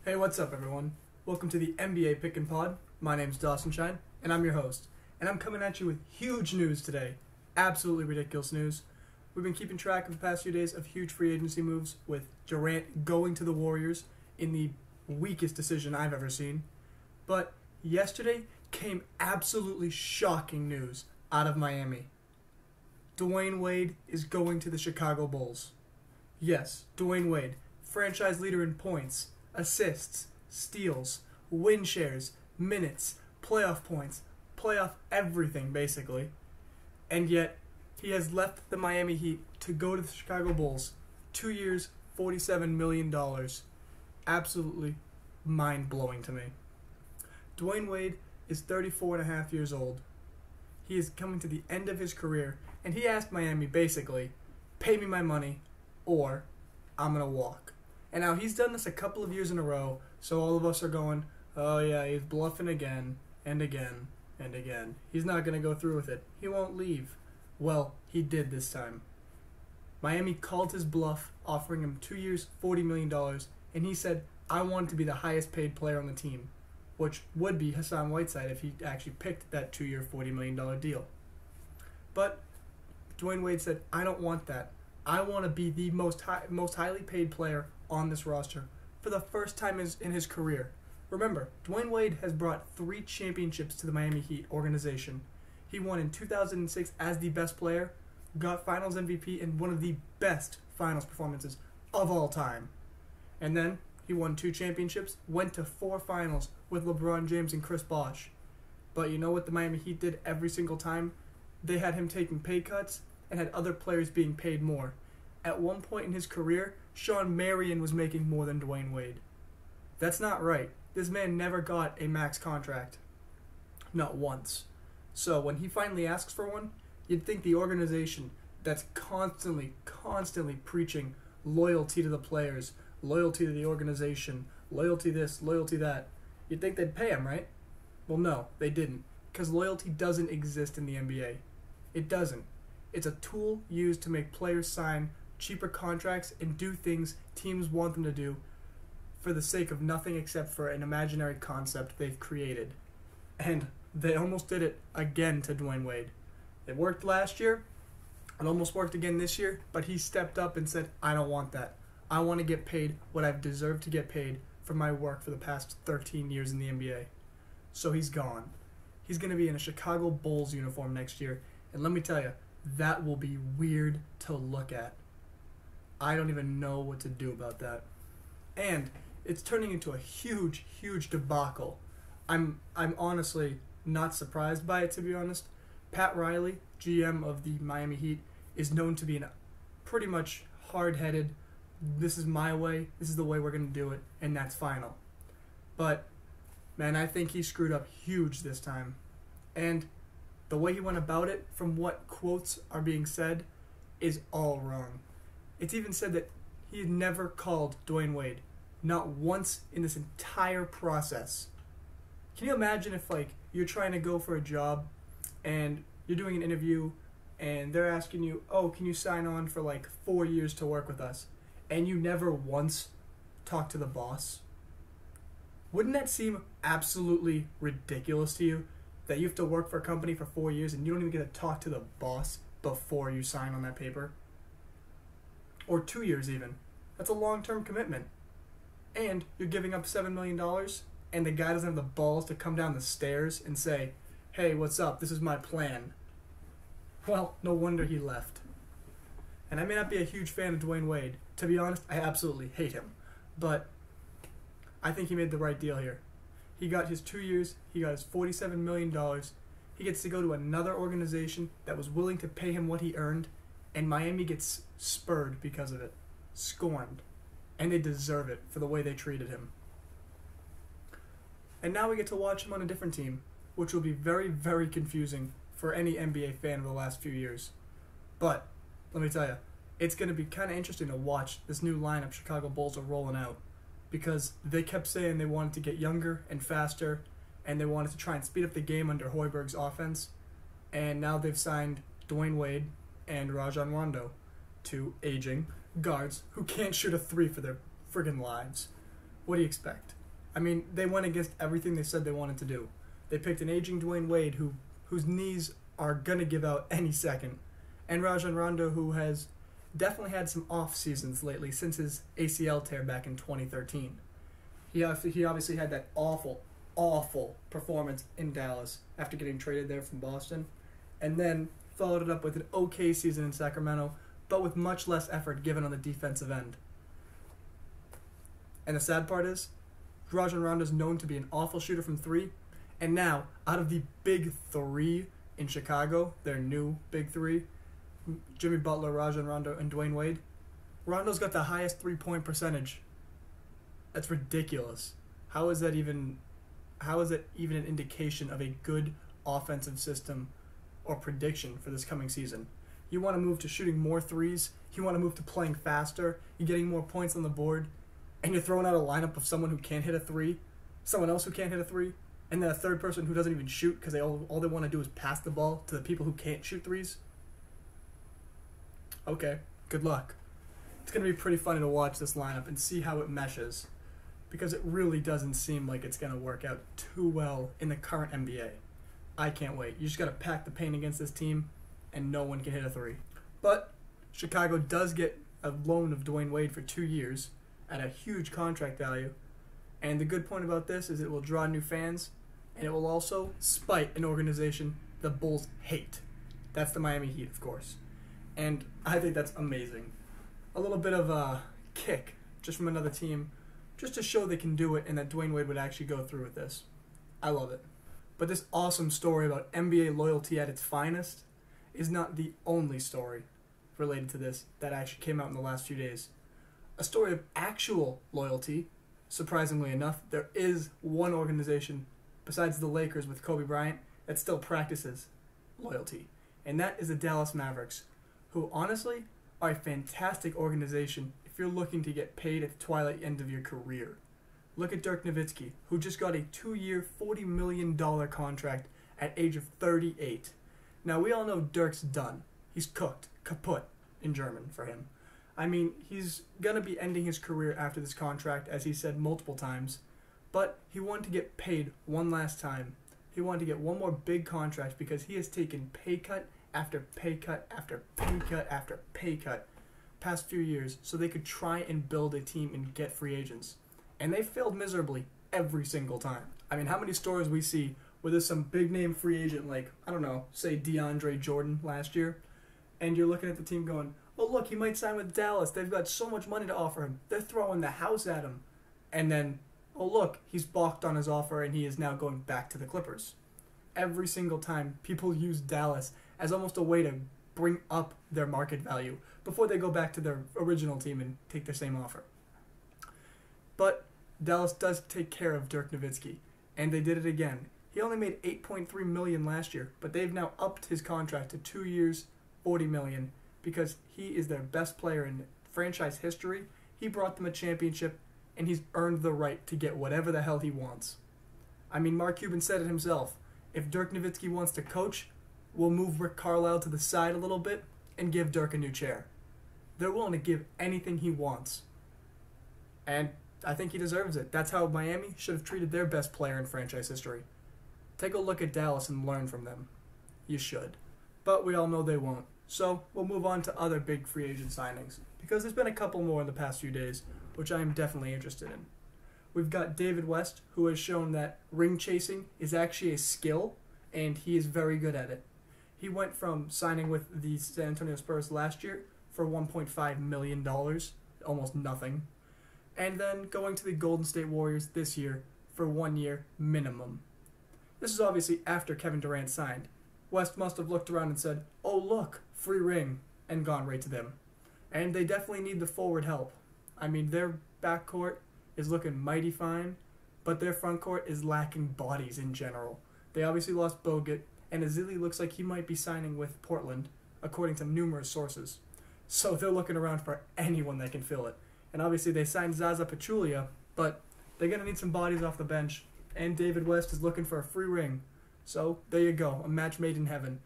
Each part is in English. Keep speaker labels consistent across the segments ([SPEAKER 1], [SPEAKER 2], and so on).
[SPEAKER 1] Hey, what's up, everyone? Welcome to the NBA Pick and Pod. My name's Dawson Shine, and I'm your host. And I'm coming at you with huge news today. Absolutely ridiculous news. We've been keeping track of the past few days of huge free agency moves, with Durant going to the Warriors in the weakest decision I've ever seen. But yesterday came absolutely shocking news out of Miami. Dwyane Wade is going to the Chicago Bulls. Yes, Dwyane Wade, franchise leader in points, assists, steals, win shares, minutes, playoff points, playoff everything basically. And yet, he has left the Miami Heat to go to the Chicago Bulls. 2 years, $47 million. Absolutely mind-blowing to me. Dwyane Wade is 34 and a half years old. He is coming to the end of his career, and he asked Miami basically, pay me my money or I'm going to walk. And now he's done this a couple of years in a row, so all of us are going, oh yeah, he's bluffing again and again and again. He's not going to go through with it. He won't leave. Well, he did this time. Miami called his bluff, offering him 2 years, $40 million, and he said, I want to be the highest paid player on the team, which would be Hassan Whiteside if he actually picked that 2 year, $40 million deal. But Dwyane Wade said, I don't want that. I want to be the most highly paid player on this roster for the first time in his career. Remember, Dwyane Wade has brought 3 championships to the Miami Heat organization. He won in 2006 as the best player, got Finals MVP, and one of the best Finals performances of all time. And then he won 2 championships, went to 4 Finals with LeBron James and Chris Bosh. But you know what the Miami Heat did every single time? They had him taking pay cuts and had other players being paid more. At one point in his career, Shawn Marion was making more than Dwyane Wade. That's not right. This man never got a max contract. Not once. So when he finally asks for one, you'd think the organization that's constantly preaching loyalty to the players, loyalty to the organization, loyalty this, loyalty that, you'd think they'd pay him, right? Well, no, they didn't. Because loyalty doesn't exist in the NBA. It doesn't. It's a tool used to make players sign cheaper contracts and do things teams want them to do for the sake of nothing except for an imaginary concept they've created. And they almost did it again to Dwyane Wade. It worked last year. It almost worked again this year, but he stepped up and said, I don't want that. I want to get paid what I've deserved to get paid for my work for the past 13 years in the NBA. So he's gone. He's going to be in a Chicago Bulls uniform next year, and let me tell you, that will be weird to look at. I don't even know what to do about that. And it's turning into a huge debacle. I'm honestly not surprised by it, to be honest. Pat Riley, GM of the Miami Heat, is known to be a pretty much hard-headed, this is my way, this is the way we're going to do it, and that's final. But, man, I think he screwed up huge this time. And the way he went about it, from what quotes are being said, is all wrong. It's even said that he had never called Dwyane Wade. Not once in this entire process. Can you imagine if, you're trying to go for a job and you're doing an interview and they're asking you, oh, can you sign on for 4 years to work with us? And you never once talk to the boss? Wouldn't that seem absolutely ridiculous to you? That you have to work for a company for 4 years and you don't even get to talk to the boss before you sign on that paper? Or 2 years even. That's a long-term commitment. And you're giving up $7 million and the guy doesn't have the balls to come down the stairs and say, hey, what's up? This is my plan. Well, no wonder he left. And I may not be a huge fan of Dwyane Wade. To be honest, I absolutely hate him. But I think he made the right deal here. He got his 2 years, he got his $47 million. He gets to go to another organization that was willing to pay him what he earned, and Miami gets spurred because of it. Scorned. And they deserve it for the way they treated him. And now we get to watch him on a different team, which will be very confusing for any NBA fan of the last few years. But, let me tell you, it's going to be kind of interesting to watch this new lineup Chicago Bulls are rolling out. Because they kept saying they wanted to get younger and faster, and they wanted to try and speed up the game under Hoiberg's offense. And now they've signed Dwyane Wade and Rajon Rondo, 2 aging guards who can't shoot a 3 for their friggin' lives. What do you expect? I mean, they went against everything they said they wanted to do. They picked an aging Dwayne Wade whose knees are going to give out any second, and Rajon Rondo, who has definitely had some off seasons lately since his ACL tear back in 2013. He obviously had that awful performance in Dallas after getting traded there from Boston, and then followed it up with an okay season in Sacramento, but with much less effort given on the defensive end. And the sad part is, Rajon Rondo is known to be an awful shooter from three, and now, out of the big three in Chicago, their new big three, Jimmy Butler, Rajon Rondo, and Dwayne Wade, Rondo's got the highest three-point percentage. That's ridiculous. How is that even an indication of a good offensive system or prediction for this coming season? You want to move to shooting more threes, you want to move to playing faster, you're getting more points on the board, and you're throwing out a lineup of someone who can't hit a three, someone else who can't hit a three, and then a third person who doesn't even shoot because all they want to do is pass the ball to the people who can't shoot threes? Okay, good luck. It's going to be pretty funny to watch this lineup and see how it meshes, because it really doesn't seem like it's going to work out too well in the current NBA. I can't wait. You just got to pack the paint against this team, and no one can hit a three. But Chicago does get a loan of Dwayne Wade for 2 years at a huge contract value, and the good point about this is it will draw new fans, and it will also spite an organization the Bulls hate. That's the Miami Heat, of course. And I think that's amazing. A little bit of a kick just from another team, just to show they can do it and that Dwayne Wade would actually go through with this. I love it. But this awesome story about NBA loyalty at its finest is not the only story related to this that actually came out in the last few days. A story of actual loyalty, surprisingly enough, there is one organization besides the Lakers with Kobe Bryant that still practices loyalty, and that is the Dallas Mavericks, who honestly are a fantastic organization if you're looking to get paid at the twilight end of your career. Look at Dirk Nowitzki, who just got a 2-year, $40 million contract at age of 38. Now, we all know Dirk's done. He's cooked, kaput in German for him. I mean, he's going to be ending his career after this contract, as he said multiple times, but he wanted to get paid one last time. He wanted to get one more big contract because he has taken pay cut after pay cut after pay cut after pay cut past few years so they could try and build a team and get free agents. And they failed miserably every single time. I mean, how many stories we see where there's some big name free agent like, I don't know, say DeAndre Jordan last year, and you're looking at the team going, oh look, he might sign with Dallas. They've got so much money to offer him. They're throwing the house at him. And then, oh look, he's balked on his offer and he is now going back to the Clippers. Every single time, people use Dallas as almost a way to bring up their market value before they go back to their original team and take the same offer. But Dallas does take care of Dirk Nowitzki, and they did it again. He only made $8.3 million last year, but they've now upped his contract to 2 years, $40 million, because he is their best player in franchise history. He brought them a championship, and he's earned the right to get whatever the hell he wants. I mean, Mark Cuban said it himself. If Dirk Nowitzki wants to coach, we'll move Rick Carlisle to the side a little bit and give Dirk a new chair. They're willing to give anything he wants. And I think he deserves it. That's how Miami should have treated their best player in franchise history. Take a look at Dallas and learn from them. You should. But we all know they won't. So we'll move on to other big free agent signings, because there's been a couple more in the past few days, which I am definitely interested in. We've got David West, who has shown that ring chasing is actually a skill, and he is very good at it. He went from signing with the San Antonio Spurs last year for $1.5 million, almost nothing, and then going to the Golden State Warriors this year for 1 year minimum. This is obviously after Kevin Durant signed. West must have looked around and said, oh look, free ring, and gone right to them. And they definitely need the forward help. I mean, their backcourt is looking mighty fine, but their front court is lacking bodies in general. They obviously lost Bogut, and Azili looks like he might be signing with Portland, according to numerous sources. So they're looking around for anyone that can fill it. And obviously they signed Zaza Pachulia, but they're going to need some bodies off the bench, and David West is looking for a free ring. So there you go, a match made in heaven.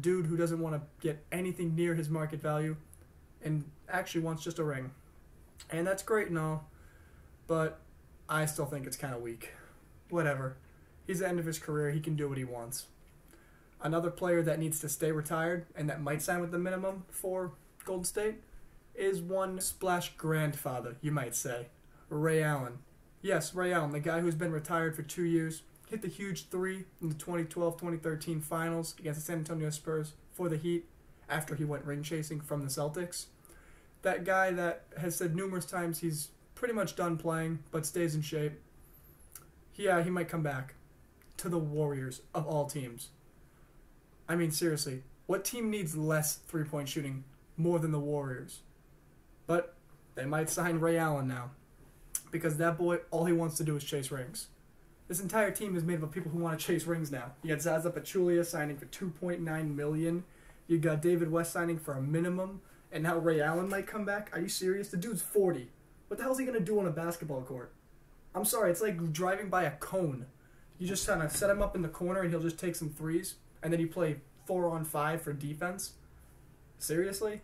[SPEAKER 1] Dude who doesn't want to get anything near his market value and actually wants just a ring. And that's great and all, but I still think it's kind of weak. Whatever. He's at the end of his career. He can do what he wants. Another player that needs to stay retired and that might sign with the minimum for Golden State is one splash grandfather, you might say. Ray Allen. Yes, Ray Allen, the guy who's been retired for 2 years, hit the huge three in the 2012-2013 finals against the San Antonio Spurs for the Heat after he went ring chasing from the Celtics. That guy that has said numerous times he's pretty much done playing but stays in shape. Yeah, he might come back to the Warriors of all teams. I mean, seriously, what team needs less three-point shooting more than the Warriors? But they might sign Ray Allen now because that boy, all he wants to do is chase rings. This entire team is made up of people who want to chase rings now. You got Zaza Pachulia signing for $2.9 million. You got David West signing for a minimum. And now Ray Allen might come back. Are you serious? The dude's 40. What the hell is he going to do on a basketball court? I'm sorry, it's like driving by a cone. You just kind of set him up in the corner and he'll just take some threes. And then you play 4-on-5 for defense. Seriously?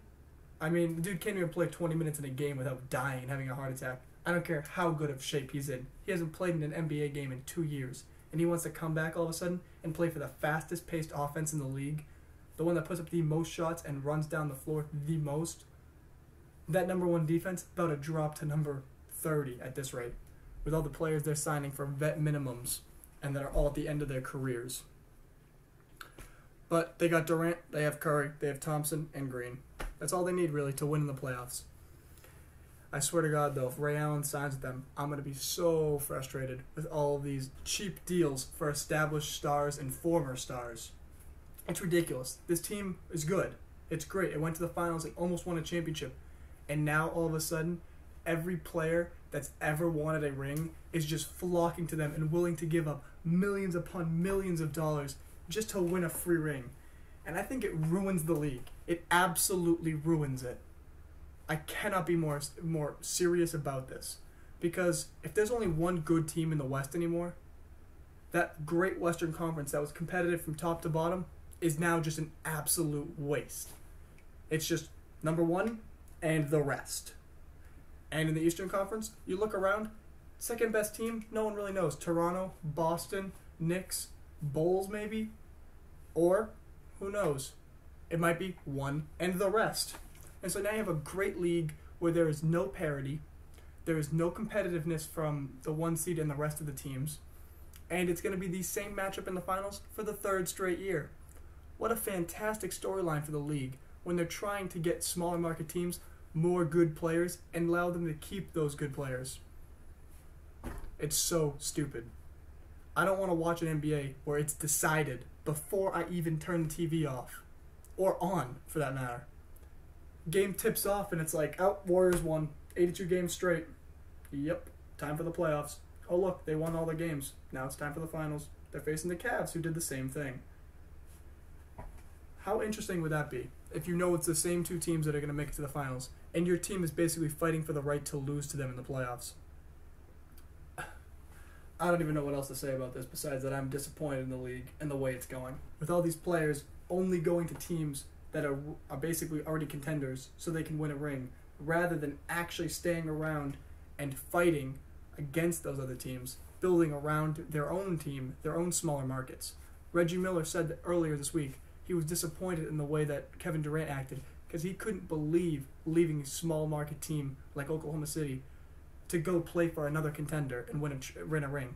[SPEAKER 1] I mean, the dude can't even play 20 minutes in a game without dying and having a heart attack. I don't care how good of shape he's in. He hasn't played in an NBA game in 2 years. And he wants to come back all of a sudden and play for the fastest paced offense in the league. The one that puts up the most shots and runs down the floor the most. That number one defense about to drop to number 30 at this rate. With all the players they're signing for vet minimums and that are all at the end of their careers. But they got Durant, they have Curry, they have Thompson, and Green. That's all they need, really, to win in the playoffs. I swear to God, though, if Ray Allen signs with them, I'm going to be so frustrated with all of these cheap deals for established stars and former stars. It's ridiculous. This team is good. It's great. It went to the finals and almost won a championship. And now, all of a sudden, every player that's ever wanted a ring is just flocking to them and willing to give up millions upon millions of dollars just to win a free ring. And I think it ruins the league. It absolutely ruins it. I cannot be more serious about this. Because if there's only one good team in the West anymore, that great Western Conference that was competitive from top to bottom is now just an absolute waste. It's just number one and the rest. And in the Eastern Conference, you look around, second best team, no one really knows. Toronto, Boston, Knicks, Bulls maybe, or who knows? It might be one and the rest. And so now you have a great league where there is no parity, there is no competitiveness from the one seed and the rest of the teams, and it's going to be the same matchup in the finals for the third straight year. What a fantastic storyline for the league when they're trying to get smaller market teams more good players and allow them to keep those good players. It's so stupid. I don't want to watch an NBA where it's decided before I even turn the TV off. Or on, for that matter. Game tips off and it's like, oh, Warriors won 82 games straight. Yep, time for the playoffs. Oh look, they won all their games. Now it's time for the finals. They're facing the Cavs, who did the same thing. How interesting would that be if you know it's the same two teams that are going to make it to the finals and your team is basically fighting for the right to lose to them in the playoffs? I don't even know what else to say about this besides that I'm disappointed in the league and the way it's going. With all these players only going to teams that are basically already contenders so they can win a ring, rather than actually staying around and fighting against those other teams, building around their own team, their own smaller markets. Reggie Miller said that earlier this week he was disappointed in the way that Kevin Durant acted because he couldn't believe leaving a small market team like Oklahoma City to go play for another contender and win a ring.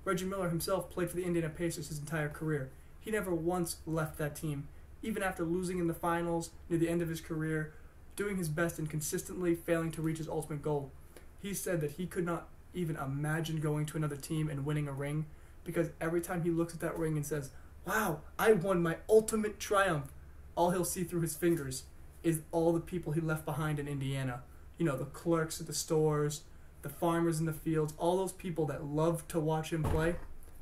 [SPEAKER 1] Reggie Miller himself played for the Indiana Pacers his entire career. He never once left that team, even after losing in the finals near the end of his career, doing his best and consistently failing to reach his ultimate goal. He said that he could not even imagine going to another team and winning a ring because every time he looks at that ring and says, wow, I won my ultimate triumph, all he'll see through his fingers is all the people he left behind in Indiana. You know, the clerks at the stores, the farmers in the fields, all those people that loved to watch him play,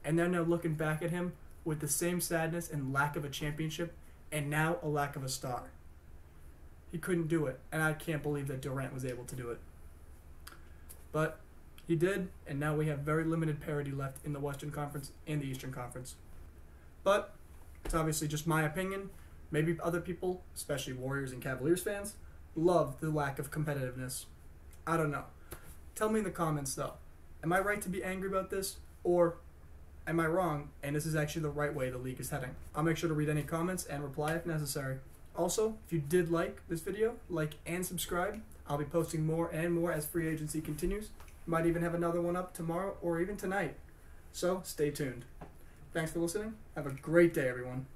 [SPEAKER 1] and they're now looking back at him with the same sadness and lack of a championship, and now a lack of a star. He couldn't do it, and I can't believe that Durant was able to do it. But he did, and now we have very limited parity left in the Western Conference and the Eastern Conference. But it's obviously just my opinion. Maybe other people, especially Warriors and Cavaliers fans, love the lack of competitiveness. I don't know. Tell me in the comments, though. Am I right to be angry about this? Or am I wrong and this is actually the right way the league is heading? I'll make sure to read any comments and reply if necessary. Also, if you did like this video, like and subscribe. I'll be posting more and more as free agency continues. Might even have another one up tomorrow or even tonight. So stay tuned. Thanks for listening. Have a great day, everyone.